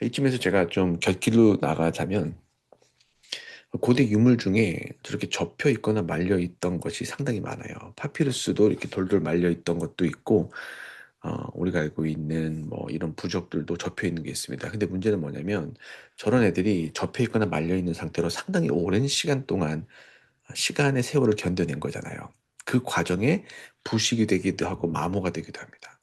이쯤에서 제가 좀 곁길로 나가자면 고대 유물 중에 저렇게 접혀 있거나 말려 있던 것이 상당히 많아요. 파피루스도 이렇게 돌돌 말려 있던 것도 있고, 우리가 알고 있는 뭐 이런 부적들도 접혀 있는 게 있습니다. 근데 문제는 뭐냐면 저런 애들이 접혀 있거나 말려 있는 상태로 상당히 오랜 시간 동안 시간의 세월을 견뎌낸 거잖아요. 그 과정에 부식이 되기도 하고 마모가 되기도 합니다.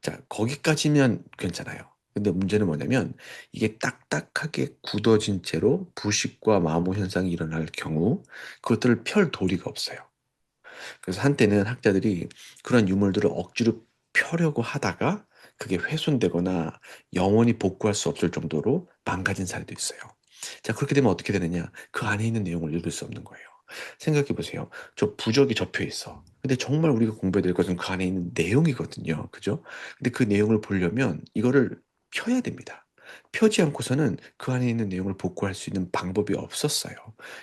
자, 거기까지면 괜찮아요. 근데 문제는 뭐냐면 이게 딱딱하게 굳어진 채로 부식과 마모 현상이 일어날 경우 그것들을 펼 도리가 없어요. 그래서 한때는 학자들이 그런 유물들을 억지로 펴려고 하다가 그게 훼손되거나 영원히 복구할 수 없을 정도로 망가진 사례도 있어요. 자, 그렇게 되면 어떻게 되느냐? 그 안에 있는 내용을 읽을 수 없는 거예요. 생각해 보세요. 저 부적이 접혀 있어. 근데 정말 우리가 공부해야 될 것은 그 안에 있는 내용이거든요. 그죠? 근데 그 내용을 보려면 이거를 펴야 됩니다. 펴지 않고서는 그 안에 있는 내용을 복구할 수 있는 방법이 없었어요.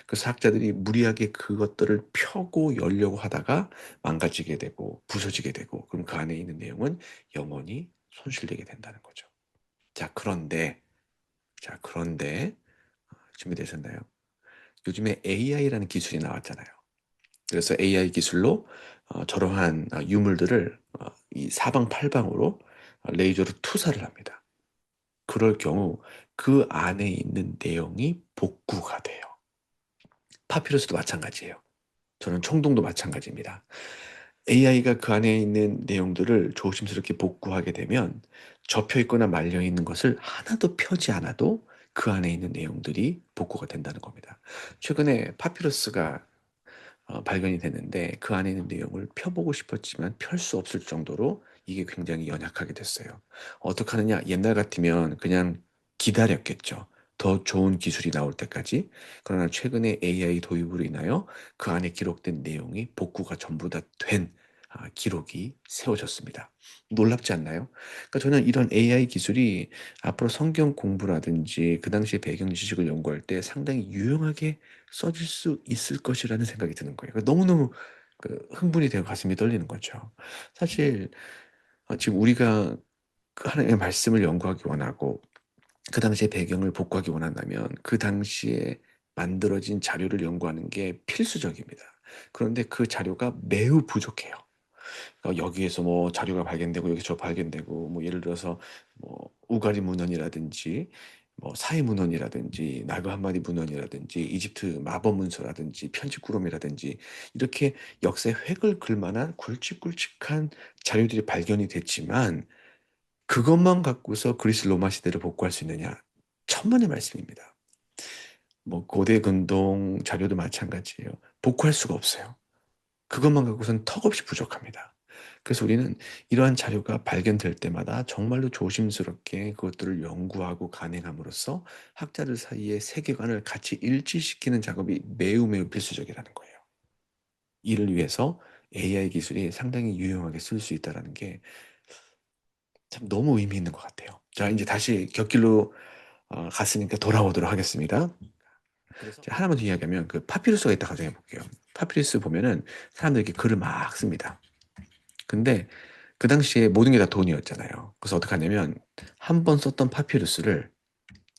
그래서 학자들이 무리하게 그것들을 펴고 열려고 하다가 망가지게 되고 부서지게 되고 그럼 그 안에 있는 내용은 영원히 손실되게 된다는 거죠. 자, 그런데 준비되셨나요? 요즘에 AI라는 기술이 나왔잖아요. 그래서 AI 기술로 저러한 유물들을 이 사방팔방으로 레이저로 투사를 합니다. 그럴 경우 그 안에 있는 내용이 복구가 돼요. 파피루스도 마찬가지예요. 저는 청동도 마찬가지입니다. AI가 그 안에 있는 내용들을 조심스럽게 복구하게 되면 접혀 있거나 말려 있는 것을 하나도 펴지 않아도 그 안에 있는 내용들이 복구가 된다는 겁니다. 최근에 파피루스가 발견이 됐는데 그 안에 있는 내용을 펴보고 싶었지만 펼 수 없을 정도로 이게 굉장히 연약하게 됐어요. 어떻게 하느냐? 옛날 같으면 그냥 기다렸겠죠. 더 좋은 기술이 나올 때까지. 그러나 최근에 AI 도입으로 인하여 그 안에 기록된 내용이 복구가 전부 다 된 기록이 세워졌습니다. 놀랍지 않나요? 그러니까 저는 이런 AI 기술이 앞으로 성경 공부라든지 그 당시의 배경 지식을 연구할 때 상당히 유용하게 써질 수 있을 것이라는 생각이 드는 거예요. 그러니까 너무너무 흥분이 되고 가슴이 떨리는 거죠. 사실 지금 우리가 그 하나님의 말씀을 연구하기 원하고 그 당시의 배경을 복구하기 원한다면 그 당시에 만들어진 자료를 연구하는 게 필수적입니다. 그런데 그 자료가 매우 부족해요. 여기에서 뭐 자료가 발견되고 여기서 저 발견되고 뭐 예를 들어서 뭐 우가리 문헌이라든지 뭐 사회 문헌이라든지 나그 한마디 문헌이라든지 이집트 마법 문서라든지 편지 꾸러미라든지 이렇게 역사의 획을 그을 만한 굵직굵직한 자료들이 발견이 됐지만 그것만 갖고서 그리스 로마 시대를 복구할 수 있느냐? 천만의 말씀입니다. 뭐 고대 근동 자료도 마찬가지예요. 복구할 수가 없어요. 그것만 갖고선 턱없이 부족합니다. 그래서 우리는 이러한 자료가 발견될 때마다 정말로 조심스럽게 그것들을 연구하고 간행함으로써 학자들 사이의 세계관을 같이 일치시키는 작업이 매우 매우 필수적이라는 거예요. 이를 위해서 AI 기술이 상당히 유용하게 쓸 수 있다는 게 참 너무 의미 있는 것 같아요. 자, 이제 다시 곁길로 갔으니까 돌아오도록 하겠습니다. 자, 하나만 더 이야기하면 그 파피루스가 있다 가정해 볼게요. 파피루스 보면은 사람들이 이렇게 글을 막 씁니다. 근데 그 당시에 모든 게 다 돈이었잖아요. 그래서 어떻게 하냐면 한 번 썼던 파피루스를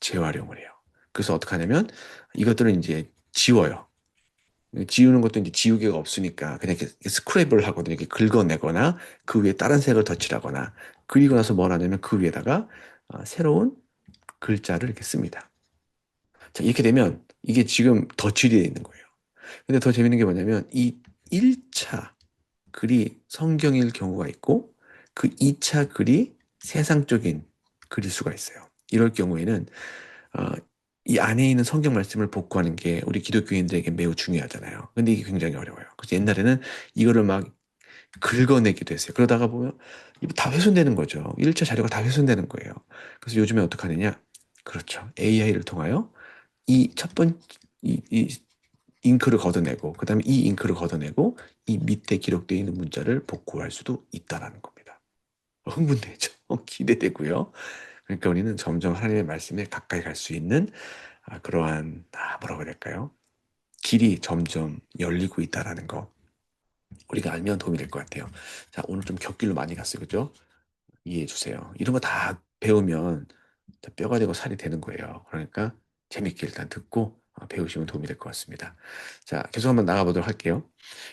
재활용을 해요. 그래서 어떻게 하냐면 이것들은 이제 지워요. 지우는 것도 이제 지우개가 없으니까 그냥 이렇게 스크랩을 하거든요. 이렇게 긁어내거나 그 위에 다른 색을 덧칠하거나 그리고 나서 뭘 하냐면 그 위에다가 새로운 글자를 이렇게 씁니다. 자, 이렇게 되면 이게 지금 덧칠이 되어 있는 거예요. 근데 더 재밌는 게 뭐냐면 이 1차 글이 성경일 경우가 있고 그 2차 글이 세상적인 글일 수가 있어요. 이럴 경우에는 어, 이 안에 있는 성경 말씀을 복구하는 게 우리 기독교인들에게 매우 중요하잖아요. 근데 이게 굉장히 어려워요. 그래서 옛날에는 이거를 막 긁어내기도 했어요. 그러다가 보면 이거 다 훼손되는 거죠. 1차 자료가 다 훼손되는 거예요. 그래서 요즘에 어떻게 하느냐? 그렇죠. AI를 통하여 이 첫 번째 이 잉크를 걷어내고 그다음에 이 잉크를 걷어내고 이 밑에 기록되어 있는 문자를 복구할 수도 있다라는 겁니다. 흥분되죠. 기대되고요. 그러니까 우리는 점점 하나님의 말씀에 가까이 갈 수 있는 그러한 뭐라고 해야 될까요? 길이 점점 열리고 있다라는 거 우리가 알면 도움이 될 것 같아요. 자, 오늘 좀 곁길로 많이 갔어요. 그죠? 이해해 주세요. 이런 거 다 배우면 뼈가 되고 살이 되는 거예요. 그러니까 재밌게 일단 듣고 배우시면 도움이 될 것 같습니다. 자, 계속 한번 나가 보도록 할게요.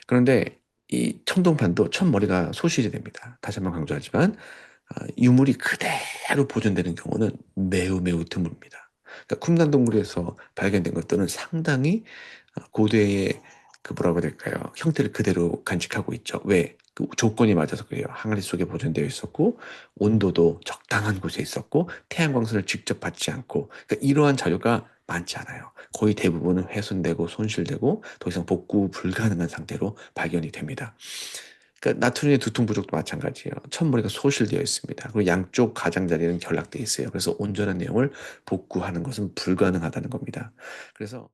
그런데 이 청동판도 첫머리가 소실이 됩니다. 다시 한번 강조하지만 유물이 그대로 보존되는 경우는 매우 매우 드뭅니다. 그러니까 쿰단동굴에서 발견된 것들은 상당히 고대의 그 뭐라고 해야 될까요? 형태를 그대로 간직하고 있죠. 왜? 그 조건이 맞아서 그래요. 항아리 속에 보존되어 있었고 온도도 적당한 곳에 있었고 태양광선을 직접 받지 않고, 그러니까 이러한 자료가 많지 않아요. 거의 대부분은 훼손되고 손실되고 더 이상 복구 불가능한 상태로 발견이 됩니다. 그러니까 나트륨의 두통 부족도 마찬가지예요. 첫머리가 소실되어 있습니다. 그리고 양쪽 가장자리는 결락되어 있어요. 그래서 온전한 내용을 복구하는 것은 불가능하다는 겁니다. 그래서